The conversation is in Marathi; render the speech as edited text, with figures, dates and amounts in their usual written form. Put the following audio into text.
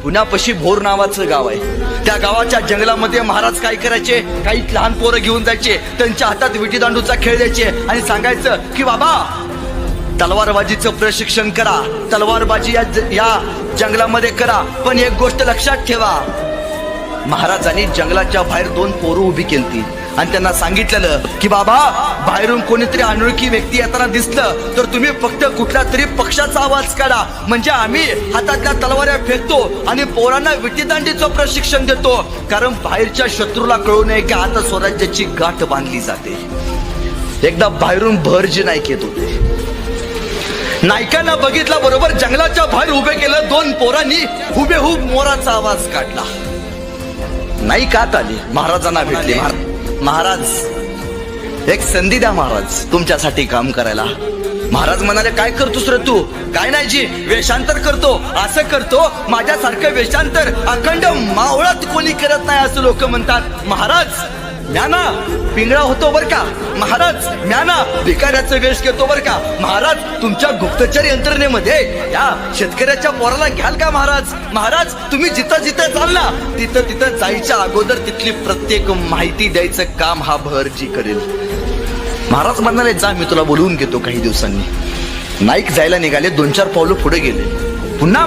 पुण्यापाशी भोर नावाचं गाव आहे. त्या गावाच्या जंगलामध्ये महाराज काय करायचे, काही लहान पोरं घेऊन जायचे, त्यांच्या हातात विटी दांडूचा खेळ द्यायचे आणि सांगायचं की बाबा तलवारबाजीचं प्रशिक्षण करा, तलवारबाजी या जंगलामध्ये करा, पण एक गोष्ट लक्षात ठेवा. महाराजांनी जंगलाच्या बाहेर 2 पोरं उभी केली आणि त्यांना सांगितलेलं की बाबा बाहेरून कोणीतरी अनोळखी व्यक्ती येताना दिसलं तर तुम्ही फक्त कुठल्या तरी पक्षाचा आवाज काढा, म्हणजे आम्ही हातातल्या तलवाऱ्या फेकतो आणि पोरांना विटीदांडीचं प्रशिक्षण देतो, कारण बाहेरच्या शत्रूला कळू नये की आता स्वराज्याची गाठ बांधली जाते. एकदा बाहेरून भरजी नाईक येत होते. नायकांना बघितला बरोबर जंगलाच्या बाहेर उभे केलं. 2 पोरांनी हुबेहूब मोराचा आवाज काढला. नाईक आत आले, महाराजांना भेटले. महाराज एक संधी द्या महाराज, तुमच्यासाठी काम करायला. महाराज म्हणाले काय करतोस रे तू? काय नाही जी, वेषांतर करतो. असं करतो? माझ्यासारखं वेषांतर अखंड मावळात कोणी करत नाही असं लोक म्हणतात. महाराज म्याना पिंगळा होतो बर का महाराज, म्याना भिकाऱ्याचं वेश घेतो बर का महाराज, तुमच्या गुप्तचर यंत्रणेमध्ये या शेतकऱ्याच्या पोराला घ्याल का महाराज? महाराज तुम्ही जिथं जिथं चालला तिथं तिथं जायच्या अगोदर तिथली प्रत्येक माहिती द्यायचं काम हा भरजी करेल. महाराज म्हणाले जा, मी तुला बोलवून घेतो काही दिवसांनी. नाईक जायला निघाले. 2-4 पावलं पुढे गेले. पुन्हा